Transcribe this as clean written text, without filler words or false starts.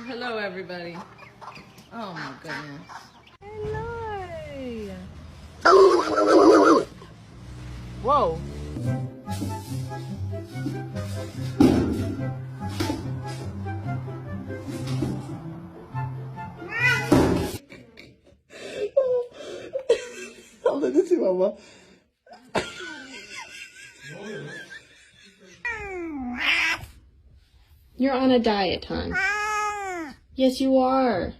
Hello, everybody. Oh my goodness. Hello. Whoa. Anladım ama. You're on a diet, hon. Yes, you are.